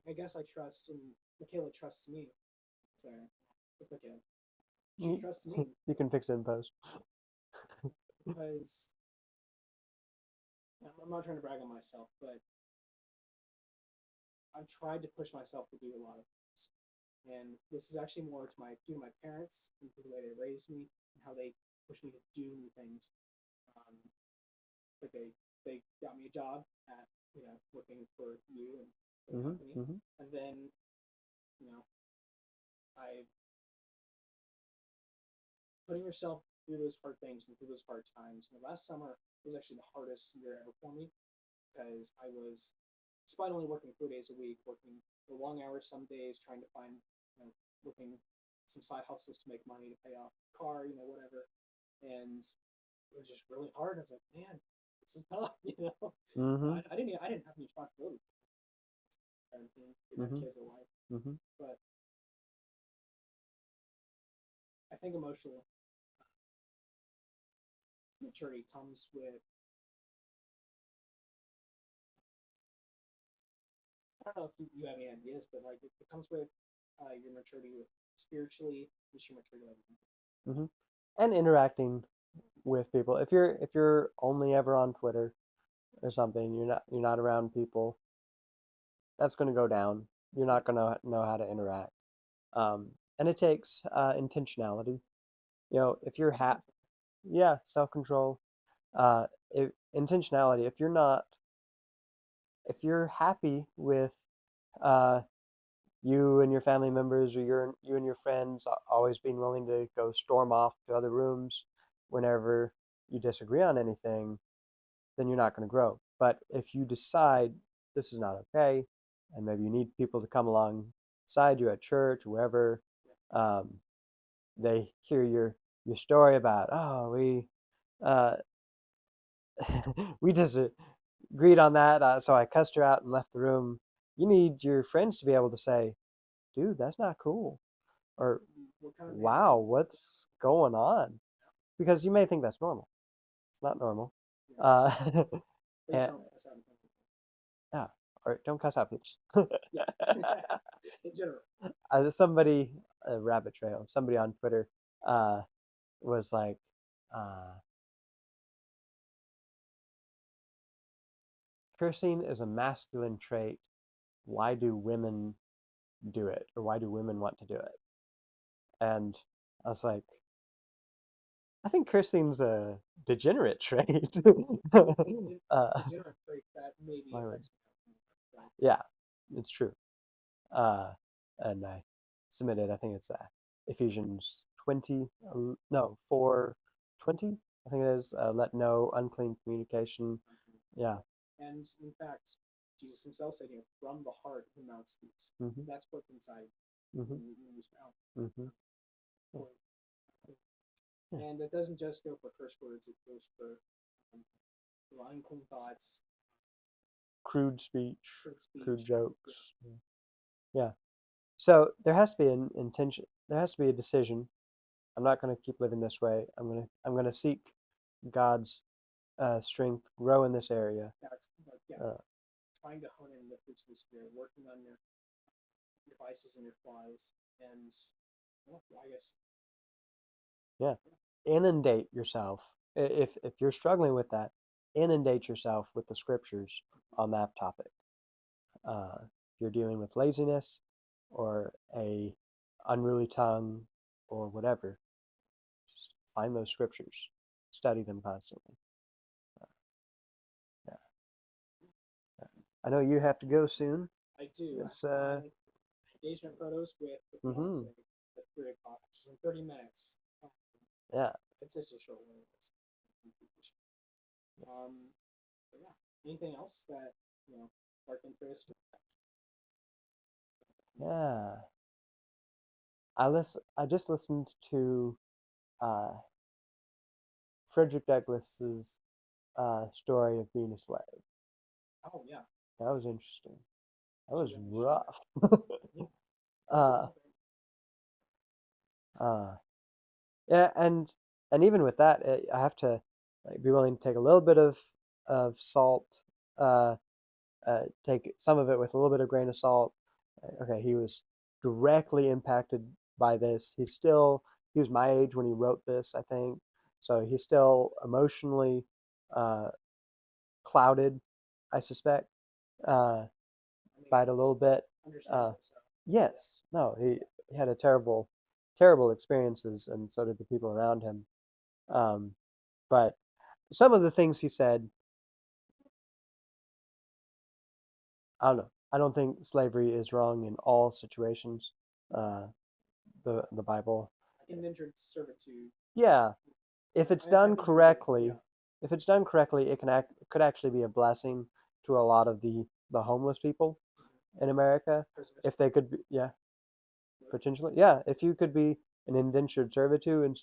I guess I trust, and Michaela trusts me. So it's Michaela. She trusts me. You can fix it in post. Because I'm not trying to brag on myself, but I've tried to push myself to do a lot of things. And this is actually more to my parents and the way they raised me and how they pushed me to do new things. Um, like they got me a job at working for you and for the company, and then I putting yourself through those hard things and through those hard times. Last summer was actually the hardest year ever for me because I was, despite only working 4 days a week, working the long hours some days, trying to find, working some side hustles to make money to pay off the car, whatever. And it was just really hard. I was like, man, this is tough, I didn't have any responsibility. 17, didn't have kids or wife. But I think emotional maturity comes with, I don't know if you have any ideas, but like it comes with your maturity with spiritually, just your maturity with and interacting with people. If you're only ever on Twitter or something, you're not around people, that's going to go down. You're not going to know how to interact. And it takes intentionality. If you're yeah, self-control, intentionality. If you're happy with uh, you and your family members, or you and your friends always being willing to go storm off to other rooms whenever you disagree on anything, then you're not going to grow. But if you decide this is not okay, and maybe you need people to come alongside you at church, wherever, um, they hear your story about, oh, uh, we just agreed on that, so I cussed her out and left the room. You need your friends to be able to say, dude, that's not cool, or wow, what's going on? Because you may think that's normal. It's not normal. And, yeah, or don't cuss out people. Yes. In general. Somebody, a rabbit trail, somebody on Twitter was like, uh, cursing is a masculine trait. Why do women do it? Or why do women want to do it? And I was like, I think cursing's a degenerate trait. Degenerate trait that maybe affects me. Yeah, it's true. And I submitted, I think it's Ephesians 20, no, 4:20. I think it is. Let no unclean communication. Yeah. And in fact, Jesus himself said, from the heart the mouth speaks. Mm-hmm. That's what's inside Mm-hmm. when you use mouth. Mm-hmm. Yeah. And it doesn't just go for curse words; it goes for unclean thoughts, Crude speech, crude speech. jokes. Yeah. So there has to be an intention. There has to be a decision. I'm not going to keep living this way. I'm gonna seek God's strength, grow in this area. That's trying to hone in the fruits of the spirit, working on your vices and your flaws, and I guess. Yeah. Inundate yourself. If you're struggling with that, inundate yourself with the scriptures on that topic. If you're dealing with laziness or a unruly tongue or whatever, just find those scriptures, study them constantly. Yeah. I know you have to go soon. I do. It's Engagement photos with the mm-hmm. fiance at 3:00, which is in 30 minutes. Yeah. It's such a short one. But yeah. Anything else that sparked interest? Yeah. I just listened to Frederick Douglass's story of being a slave. Oh yeah. That was interesting. That was rough. Yeah, and even with that, I have to be willing to take a little bit of salt, take some of it with a little bit of grain of salt. Okay, he was directly impacted by this. He was my age when he wrote this, I think, so he's still emotionally clouded, I suspect, by it a little bit. Yes, no, he had a terrible experiences, and so did the people around him. But some of the things he said, I don't know. I don't think slavery is wrong in all situations. The Bible. Indentured servitude. Yeah, if it's done correctly, it could actually be a blessing to a lot of the homeless people in America. If they could be, yeah, potentially, yeah. If you could be an indentured servitude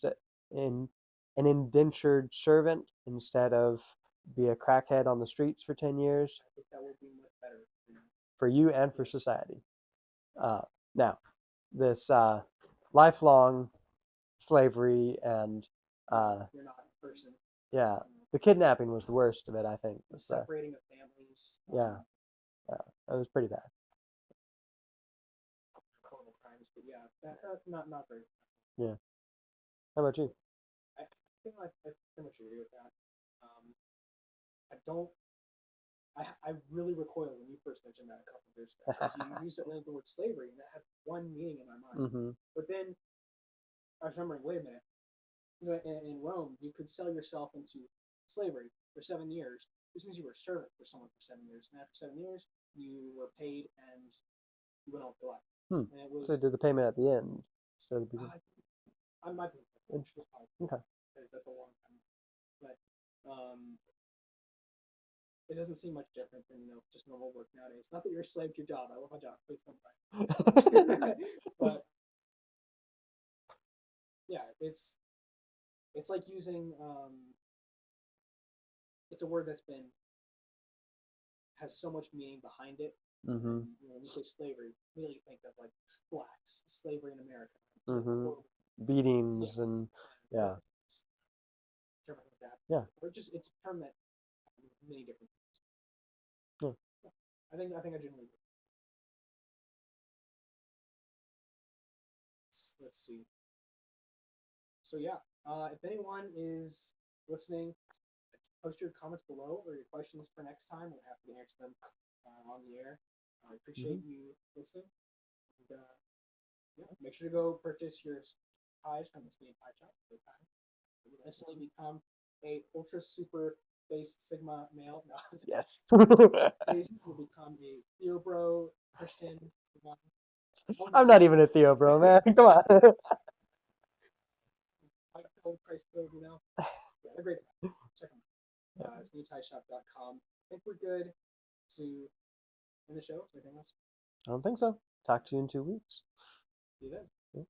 in an indentured servant instead of be a crackhead on the streets for 10 years, I think that would be much better for you and for society. Now, this lifelong slavery and you're not a person. Yeah, the kidnapping was the worst of it, I think. The separating of families. Yeah, that was pretty bad. Horrible crimes, but yeah, not very. Yeah. How about you? I think I pretty much agree with that. I don't. I really recoiled when you first mentioned that a couple of years ago. You used the word slavery, and that had one meaning in my mind. Mm-hmm. But then I was remembering, wait a minute. In Rome, you could sell yourself into slavery for 7 years, which means you were a servant for someone for 7 years. And after 7 years, you were paid and you went on for life. And it was, so did the payment at the end? So I might be. Okay. That's a long time. But it doesn't seem much different than just normal work nowadays. Not that you're a slave to your job. I love my job. Please come by. But yeah, it's like using it's a word that's has so much meaning behind it. Mm-hmm. When you say slavery, immediately think of like blacks, slavery in America. Mm-hmm. Beatings and yeah. Yeah. Or just it's a term that many different things. Yeah. I think I genuinely do. Let's see. So yeah, if anyone is listening, post your comments below or your questions for next time. We'll have to answer them on the air. I appreciate you listening. And, make sure to go purchase your pies from the Skinny Pie Shop. You will instantly become a ultra super base Sigma male. No, yes. you will become a Theo Bro Christian. I'm not even a Theo Bro, man. Come on. They're great. Check them out. It's newtieshop.com. I think we're good to end the show. Anything else? I don't think so. Talk to you in 2 weeks. See you then.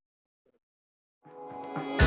Yeah.